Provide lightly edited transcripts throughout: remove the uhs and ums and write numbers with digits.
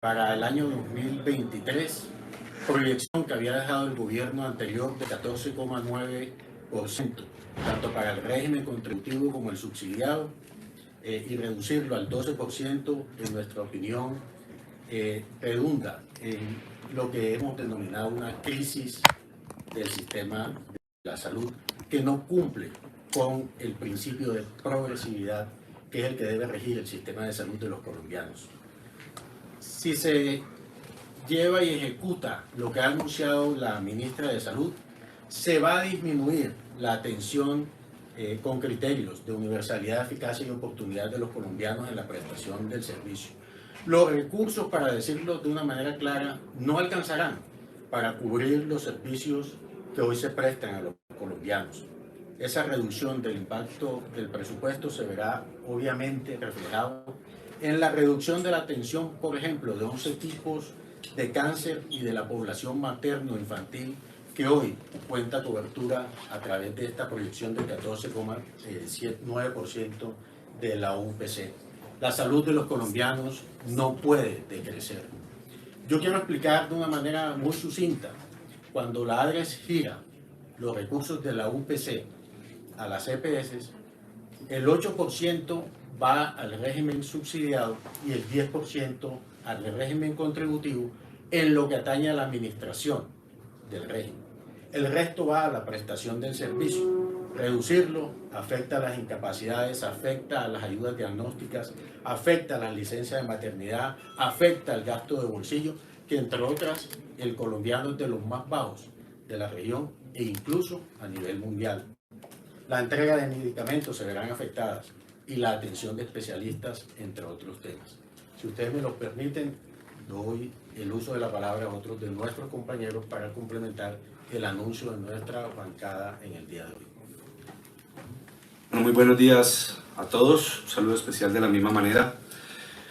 para el año 2023, proyección que había dejado el gobierno anterior de 14,9%, tanto para el régimen contributivo como el subsidiado, y reducirlo al 12%, en nuestra opinión, redunda en lo que hemos denominado una crisis del sistema de la salud, que no cumple con el principio de progresividad, que es el que debe regir el sistema de salud de los colombianos. Si se lleva y ejecuta lo que ha anunciado la ministra de Salud, se va a disminuir la atención con criterios de universalidad, eficacia y oportunidad de los colombianos en la prestación del servicio. Los recursos, para decirlo de una manera clara, no alcanzarán para cubrir los servicios que hoy se prestan a los colombianos. Esa reducción del impacto del presupuesto se verá obviamente reflejado en la reducción de la atención, por ejemplo, de 11 tipos de cáncer y de la población materno-infantil, que hoy cuenta cobertura a través de esta proyección del 14,9% de la UPC. La salud de los colombianos no puede decrecer. Yo quiero explicar de una manera muy sucinta. Cuando la ADRES gira los recursos de la UPC a las EPS, el 8% va al régimen subsidiado y el 10% al régimen contributivo en lo que atañe a la administración del régimen. El resto va a la prestación del servicio. Reducirlo afecta a las incapacidades, afecta a las ayudas diagnósticas, afecta a las licencias de maternidad, afecta al gasto de bolsillo, que entre otras el colombiano es de los más bajos de la región e incluso a nivel mundial. La entrega de medicamentos se verán afectadas y la atención de especialistas, entre otros temas. Si ustedes me lo permiten, doy el uso de la palabra a otros de nuestros compañeros para complementar el anuncio de nuestra bancada en el día de hoy. Muy buenos días a todos, un saludo especial de la misma manera.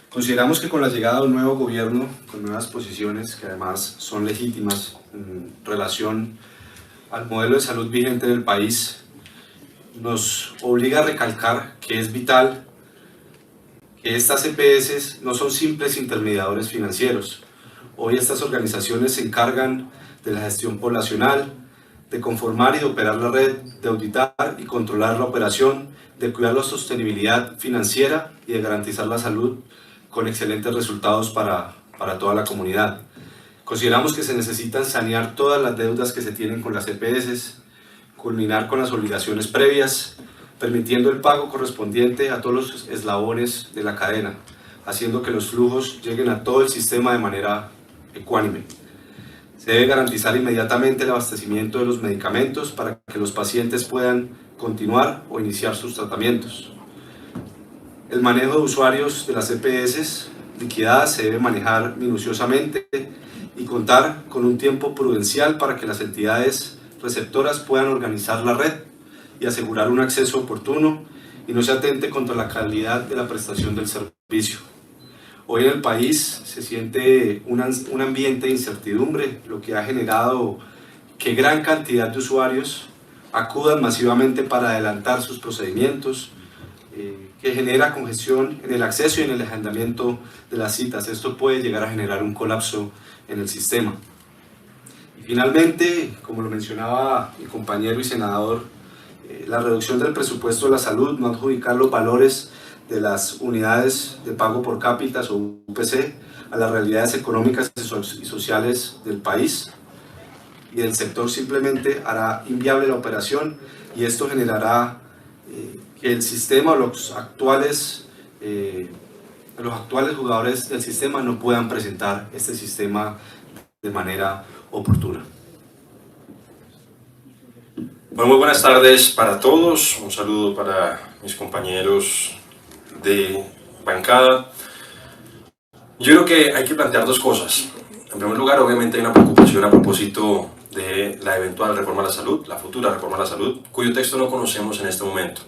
Consideramos que con la llegada de un nuevo gobierno, con nuevas posiciones que además son legítimas en relación al modelo de salud vigente del país, nos obliga a recalcar que es vital que estas EPS no son simples intermediadores financieros. Hoy estas organizaciones se encargan de la gestión poblacional, de conformar y de operar la red, de auditar y controlar la operación, de cuidar la sostenibilidad financiera y de garantizar la salud con excelentes resultados para toda la comunidad. Consideramos que se necesitan sanear todas las deudas que se tienen con las EPS, culminar con las obligaciones previas, permitiendo el pago correspondiente a todos los eslabones de la cadena, haciendo que los flujos lleguen a todo el sistema de manera ecuánime. Se debe garantizar inmediatamente el abastecimiento de los medicamentos para que los pacientes puedan continuar o iniciar sus tratamientos. El manejo de usuarios de las EPS liquidadas se debe manejar minuciosamente y contar con un tiempo prudencial para que las entidades receptoras puedan organizar la red y asegurar un acceso oportuno y no se atente contra la calidad de la prestación del servicio. Hoy en el país se siente un ambiente de incertidumbre, lo que ha generado que gran cantidad de usuarios acudan masivamente para adelantar sus procedimientos, que genera congestión en el acceso y en el agendamiento de las citas. Esto puede llegar a generar un colapso en el sistema. Y finalmente, como lo mencionaba mi compañero y senador, la reducción del presupuesto de la salud, no adjudicar los valores de las unidades de pago por cápita o UPC a las realidades económicas y sociales del país y del sector, simplemente hará inviable la operación, y esto generará que el sistema o los actuales jugadores del sistema no puedan presentar este sistema de manera oportuna. Bueno, muy buenas tardes para todos, un saludo para mis compañeros de bancada. Yo creo que hay que plantear dos cosas. En primer lugar, obviamente hay una preocupación a propósito de la eventual reforma a la salud, la futura reforma a la salud, cuyo texto no conocemos en este momento.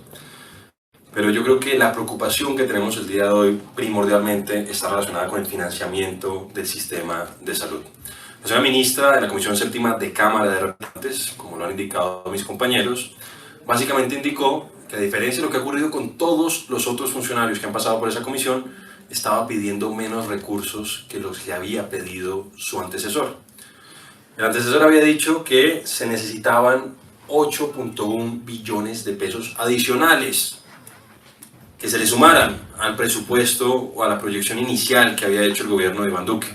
Pero yo creo que la preocupación que tenemos el día de hoy primordialmente está relacionada con el financiamiento del sistema de salud. La señora ministra de la Comisión Séptima de Cámara de Representantes, como lo han indicado mis compañeros, básicamente indicó que, a diferencia de lo que ha ocurrido con todos los otros funcionarios que han pasado por esa comisión, estaba pidiendo menos recursos que los que había pedido su antecesor. El antecesor había dicho que se necesitaban 8.1 billones de pesos adicionales que se le sumaran al presupuesto o a la proyección inicial que había hecho el gobierno de Iván Duque.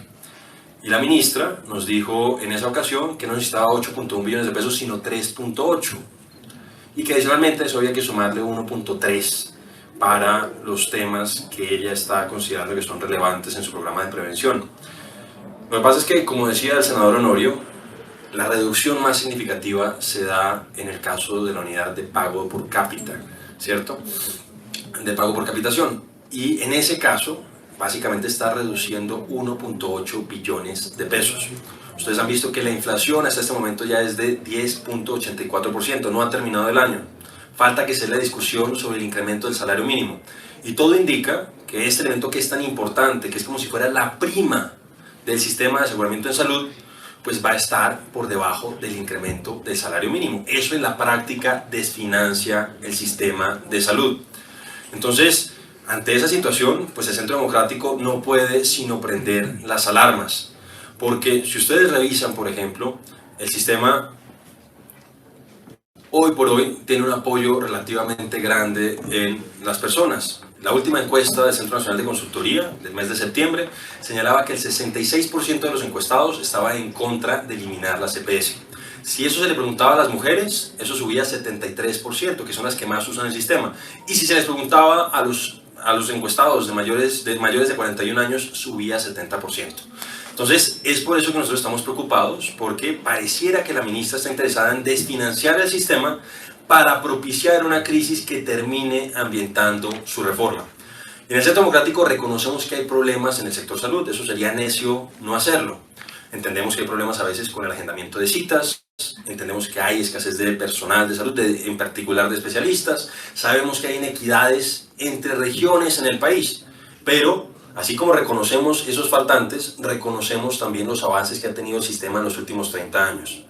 Y la ministra nos dijo en esa ocasión que no necesitaba 8.1 billones de pesos, sino 3.8. Y que adicionalmente eso había que sumarle 1.3 para los temas que ella está considerando que son relevantes en su programa de prevención. Lo que pasa es que, como decía el senador Honorio, la reducción más significativa se da en el caso de la unidad de pago por cápita, ¿cierto? De pago por capitación. Y en ese caso, básicamente está reduciendo 1.8 billones de pesos. Ustedes han visto que la inflación hasta este momento ya es de 10.84%, no ha terminado el año. Falta que se dé la discusión sobre el incremento del salario mínimo. Y todo indica que este elemento que es tan importante, que es como si fuera la prima del sistema de aseguramiento en salud, pues va a estar por debajo del incremento del salario mínimo. Eso en la práctica desfinancia el sistema de salud. Entonces, ante esa situación, pues el Centro Democrático no puede sino prender las alarmas. Porque si ustedes revisan, por ejemplo, el sistema hoy por hoy tiene un apoyo relativamente grande en las personas. La última encuesta del Centro Nacional de Consultoría del mes de septiembre señalaba que el 66% de los encuestados estaba en contra de eliminar la CPS. Si eso se le preguntaba a las mujeres, eso subía a 73%, que son las que más usan el sistema. Y si se les preguntaba a los encuestados de mayores de 41 años, subía a 70%. Entonces, es por eso que nosotros estamos preocupados, porque pareciera que la ministra está interesada en desfinanciar el sistema para propiciar una crisis que termine ambientando su reforma. En el Centro Democrático reconocemos que hay problemas en el sector salud, eso sería necio no hacerlo. Entendemos que hay problemas a veces con el agendamiento de citas, entendemos que hay escasez de personal de salud, en particular de especialistas, sabemos que hay inequidades entre regiones en el país, pero así como reconocemos esos faltantes, reconocemos también los avances que ha tenido el sistema en los últimos 30 años.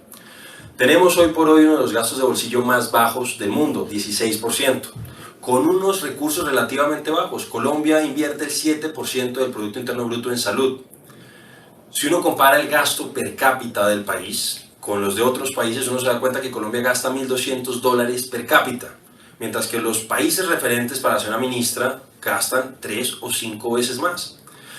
Tenemos hoy por hoy uno de los gastos de bolsillo más bajos del mundo, 16%, con unos recursos relativamente bajos. Colombia invierte el 7% del Producto Interno Bruto en salud. Si uno compara el gasto per cápita del país con los de otros países, uno se da cuenta que Colombia gasta $1.200 per cápita, mientras que los países referentes para la señora ministra gastan 3 o 5 veces más.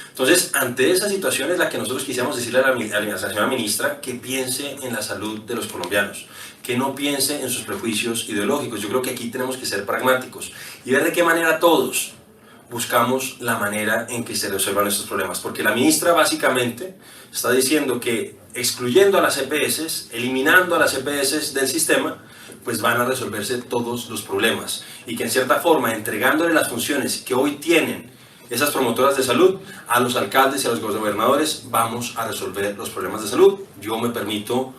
Entonces, ante esa situación es la que nosotros quisiéramos decirle a la señora ministra que piense en la salud de los colombianos, que no piense en sus prejuicios ideológicos. Yo creo que aquí tenemos que ser pragmáticos y ver de qué manera todos buscamos la manera en que se resuelvan estos problemas, porque la ministra básicamente está diciendo que excluyendo a las EPS, eliminando a las EPS del sistema, pues van a resolverse todos los problemas y que en cierta forma entregándole las funciones que hoy tienen esas promotoras de salud a los alcaldes y a los gobernadores, vamos a resolver los problemas de salud. Yo me permito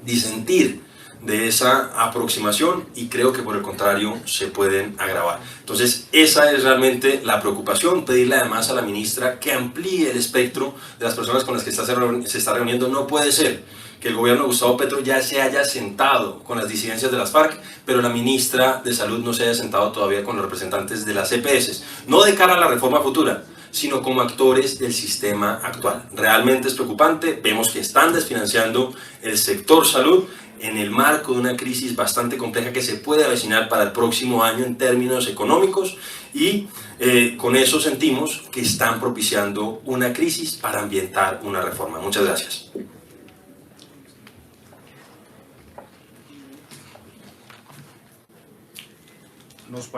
disentir de esa aproximación y creo que por el contrario se pueden agravar. Entonces esa es realmente la preocupación, pedirle además a la ministra que amplíe el espectro de las personas con las que se está reuniendo. No puede ser que el gobierno de Gustavo Petro ya se haya sentado con las disidencias de las FARC, pero la ministra de Salud no se haya sentado todavía con los representantes de las EPS, no de cara a la reforma futura, sino como actores del sistema actual. Realmente es preocupante, vemos que están desfinanciando el sector salud en el marco de una crisis bastante compleja que se puede avecinar para el próximo año en términos económicos y con eso sentimos que están propiciando una crisis para ambientar una reforma. Muchas gracias. Nos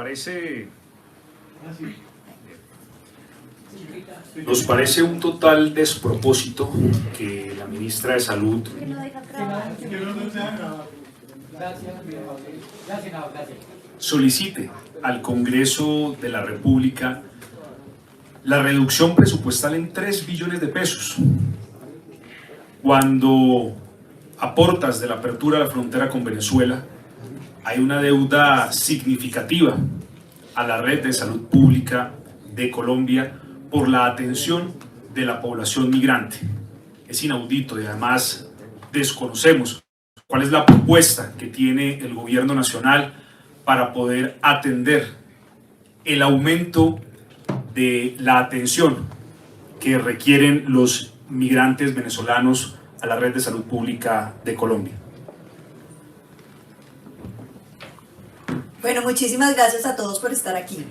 parece un total despropósito que la ministra de Salud solicite al Congreso de la República la reducción presupuestal en 3 billones de pesos, cuando a portas de la apertura de la frontera con Venezuela hay una deuda significativa a la red de salud pública de Colombia por la atención de la población migrante. Es inaudito y además desconocemos cuál es la propuesta que tiene el gobierno nacional para poder atender el aumento de la atención que requieren los migrantes venezolanos a la red de salud pública de Colombia. Bueno, muchísimas gracias a todos por estar aquí.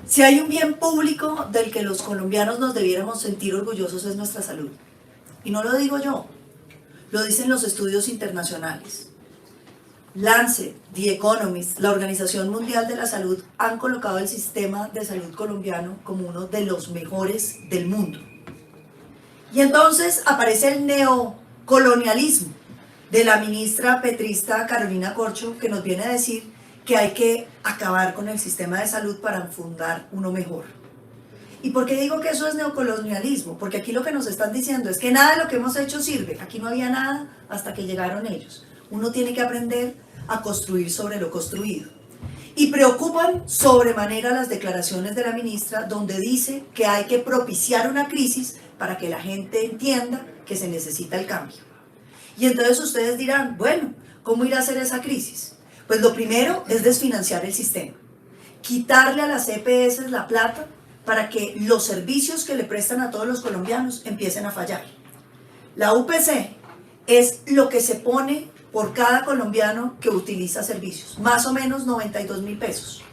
Si hay un bien público del que los colombianos nos debiéramos sentir orgullosos es nuestra salud. Y no lo digo yo, lo dicen los estudios internacionales. Lancet, The Economist, la Organización Mundial de la Salud han colocado el sistema de salud colombiano como uno de los mejores del mundo. Y entonces aparece el neocolonialismo de la ministra petrista Carolina Corcho, que nos viene a decir que hay que acabar con el sistema de salud para fundar uno mejor. ¿Y por qué digo que eso es neocolonialismo? Porque aquí lo que nos están diciendo es que nada de lo que hemos hecho sirve. Aquí no había nada hasta que llegaron ellos. Uno tiene que aprender a construir sobre lo construido. Y preocupan sobremanera las declaraciones de la ministra, donde dice que hay que propiciar una crisis para que la gente entienda que se necesita el cambio. Y entonces ustedes dirán, bueno, ¿cómo irá a ser esa crisis? Pues lo primero es desfinanciar el sistema, quitarle a las EPS la plata para que los servicios que le prestan a todos los colombianos empiecen a fallar. La UPC es lo que se pone por cada colombiano que utiliza servicios, más o menos 92.000 pesos.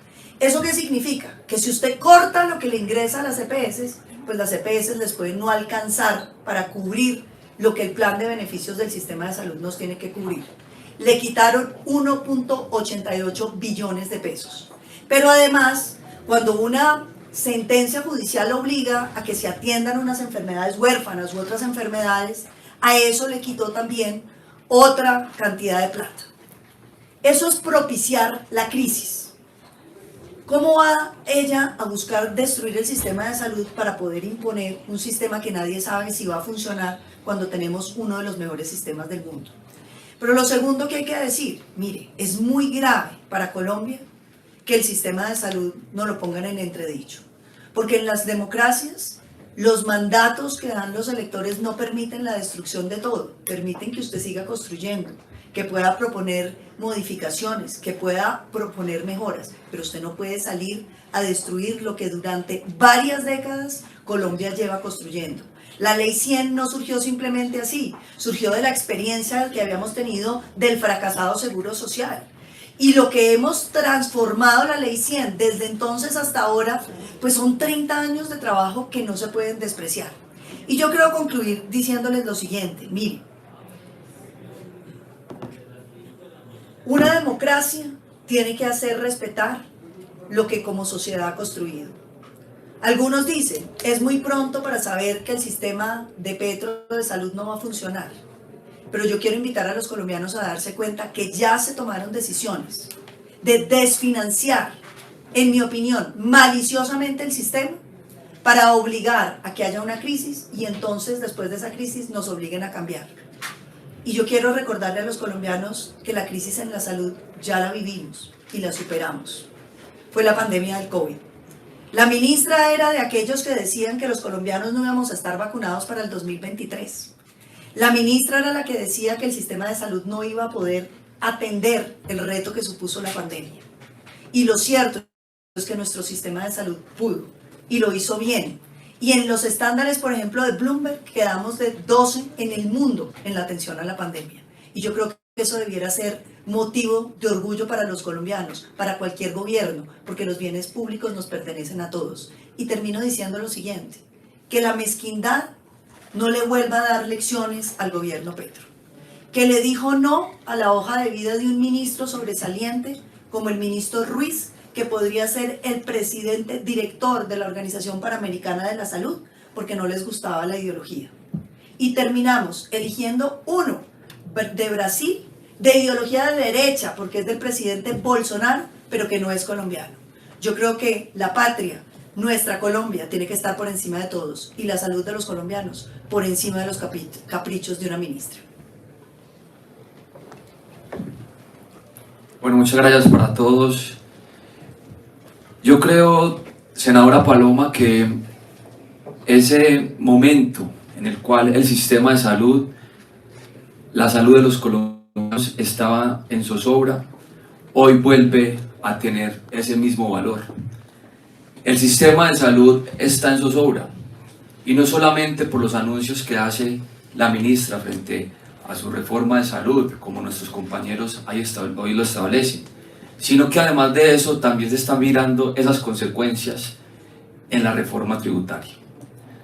¿Eso qué significa? Que si usted corta lo que le ingresa a las EPS, pues las EPS les pueden no alcanzar para cubrir lo que el plan de beneficios del sistema de salud nos tiene que cubrir. Le quitaron 1.88 billones de pesos. Pero además, cuando una sentencia judicial obliga a que se atiendan unas enfermedades huérfanas u otras enfermedades, a eso le quitó también otra cantidad de plata. Eso es propiciar la crisis. ¿Cómo va ella a buscar destruir el sistema de salud para poder imponer un sistema que nadie sabe si va a funcionar cuando tenemos uno de los mejores sistemas del mundo? Pero lo segundo que hay que decir, mire, es muy grave para Colombia que el sistema de salud no lo pongan en entredicho. Porque en las democracias, los mandatos que dan los electores no permiten la destrucción de todo, permiten que usted siga construyendo, que pueda proponer modificaciones, que pueda proponer mejoras, pero usted no puede salir a destruir lo que durante varias décadas Colombia lleva construyendo. La Ley 100 no surgió simplemente así, surgió de la experiencia que habíamos tenido del fracasado Seguro Social. Y lo que hemos transformado la Ley 100 desde entonces hasta ahora, pues son 30 años de trabajo que no se pueden despreciar. Y yo quiero concluir diciéndoles lo siguiente, miren, una democracia tiene que hacer respetar lo que como sociedad ha construido. Algunos dicen, es muy pronto para saber que el sistema de Petro de salud no va a funcionar. Pero yo quiero invitar a los colombianos a darse cuenta que ya se tomaron decisiones de desfinanciar, en mi opinión, maliciosamente el sistema para obligar a que haya una crisis y entonces después de esa crisis nos obliguen a cambiar. Y yo quiero recordarle a los colombianos que la crisis en la salud ya la vivimos y la superamos. Fue la pandemia del COVID. La ministra era de aquellos que decían que los colombianos no íbamos a estar vacunados para el 2023. La ministra era la que decía que el sistema de salud no iba a poder atender el reto que supuso la pandemia. Y lo cierto es que nuestro sistema de salud pudo y lo hizo bien. Y en los estándares, por ejemplo, de Bloomberg, quedamos de 12 en el mundo en la atención a la pandemia. Y yo creo que eso debiera ser motivo de orgullo para los colombianos, para cualquier gobierno, porque los bienes públicos nos pertenecen a todos. Y termino diciendo lo siguiente, que la mezquindad no le vuelva a dar lecciones al gobierno Petro, que le dijo no a la hoja de vida de un ministro sobresaliente como el ministro Ruiz, que podría ser el presidente director de la Organización Panamericana de la Salud, porque no les gustaba la ideología. Y terminamos eligiendo uno de Brasil, de ideología de derecha, porque es del presidente Bolsonaro, pero que no es colombiano. Yo creo que la patria, nuestra Colombia, tiene que estar por encima de todos, y la salud de los colombianos por encima de los caprichos de una ministra. Bueno, muchas gracias para todos. Yo creo, senadora Paloma, que ese momento en el cual el sistema de salud, la salud de los colombianos estaba en zozobra, hoy vuelve a tener ese mismo valor. El sistema de salud está en zozobra, y no solamente por los anuncios que hace la ministra frente a su reforma de salud, como nuestros compañeros hoy lo establecen, sino que además de eso también se están mirando esas consecuencias en la reforma tributaria.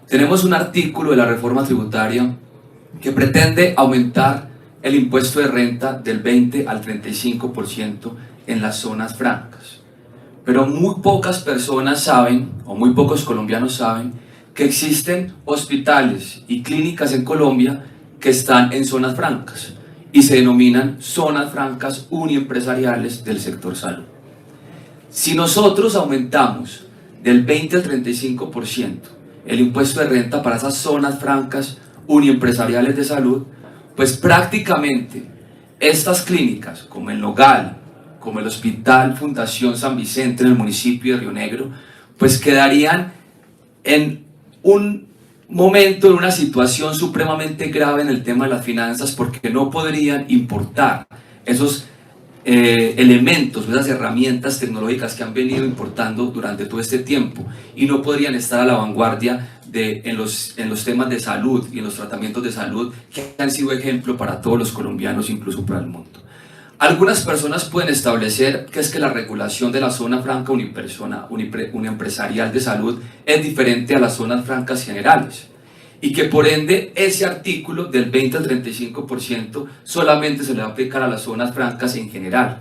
Tenemos un artículo de la reforma tributaria que pretende aumentar el impuesto de renta del 20 al 35% en las zonas francas. Pero muy pocas personas saben, o muy pocos colombianos saben, que existen hospitales y clínicas en Colombia que están en zonas francas y se denominan zonas francas uniempresariales del sector salud. Si nosotros aumentamos del 20 al 35% el impuesto de renta para esas zonas francas uniempresariales de salud, pues prácticamente estas clínicas, como el Nogal, como el Hospital Fundación San Vicente en el municipio de Río Negro, pues quedarían en un momento, en una situación supremamente grave en el tema de las finanzas, porque no podrían importar esos elementos, esas herramientas tecnológicas que han venido importando durante todo este tiempo, y no podrían estar a la vanguardia en los temas de salud y en los tratamientos de salud que han sido ejemplo para todos los colombianos, incluso para el mundo. Algunas personas pueden establecer que es que la regulación de la zona franca uniempresarial de salud es diferente a las zonas francas generales, y que por ende ese artículo del 20 al 35% solamente se le va a aplicar a las zonas francas en general.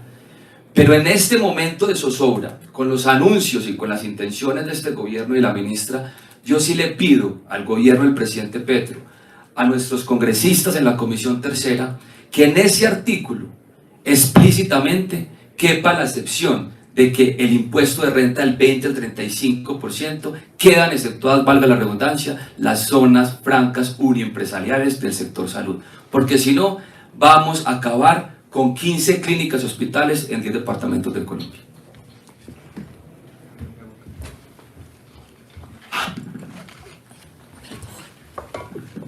Pero en este momento de zozobra, con los anuncios y con las intenciones de este gobierno y la ministra, yo sí le pido al gobierno del presidente Petro, a nuestros congresistas en la Comisión Tercera, que en ese artículo explícitamente quepa la excepción de que el impuesto de renta del 20 al 35% quedan exceptuadas, valga la redundancia, las zonas francas uniempresariales del sector salud, porque si no vamos a acabar con 15 clínicas y hospitales en 10 departamentos de Colombia.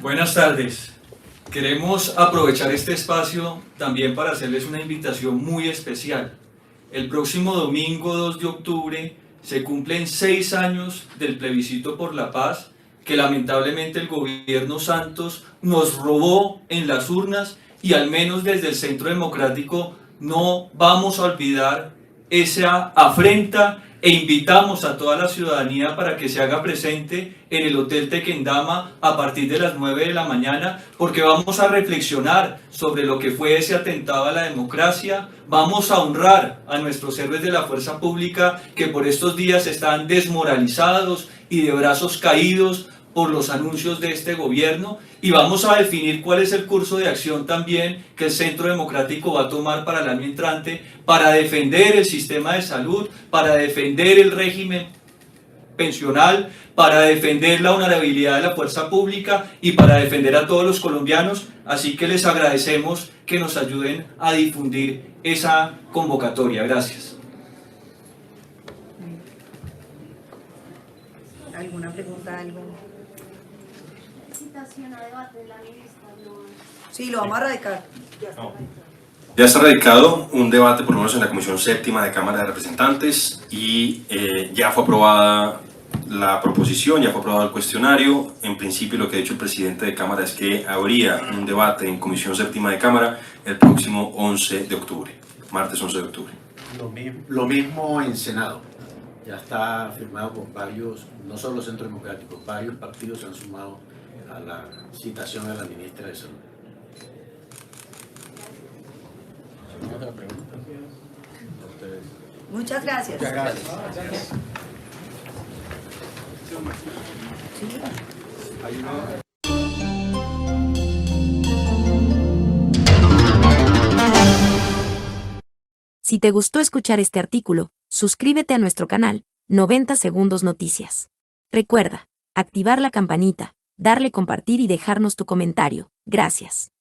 Buenas tardes. Queremos aprovechar este espacio también para hacerles una invitación muy especial. El próximo domingo 2 de octubre se cumplen 6 años del plebiscito por la paz que lamentablemente el gobierno Santos nos robó en las urnas, y al menos desde el Centro Democrático no vamos a olvidar esa afrenta e invitamos a toda la ciudadanía para que se haga presente en el Hotel Tequendama a partir de las 9 de la mañana, porque vamos a reflexionar sobre lo que fue ese atentado a la democracia, vamos a honrar a nuestros héroes de la fuerza pública que por estos días están desmoralizados y de brazos caídos por los anuncios de este gobierno, y vamos a definir cuál es el curso de acción también que el Centro Democrático va a tomar para el año entrante para defender el sistema de salud, para defender el régimen pensional, para defender la honorabilidad de la fuerza pública y para defender a todos los colombianos. Así que les agradecemos que nos ayuden a difundir esa convocatoria. Gracias. ¿Alguna pregunta, algo? Citación a debate de la ministra, no. Sí, lo vamos a radicar. Ya está radicado un debate, por lo menos en la Comisión Séptima de Cámara de Representantes, y ya fue aprobada la proposición, ya fue aprobado el cuestionario. En principio, lo que ha dicho el presidente de Cámara es que habría un debate en Comisión Séptima de Cámara el próximo 11 de octubre, martes 11 de octubre. Lo mismo en Senado. Ya está firmado por varios, no solo Centro Democrático, varios partidos se han sumado a la citación a la ministra de Salud. ¿Alguna otra pregunta? Muchas gracias. Muchas gracias. Si te gustó escuchar este artículo, suscríbete a nuestro canal, 90 Segundos Noticias. Recuerda, activar la campanita, darle compartir y dejarnos tu comentario. Gracias.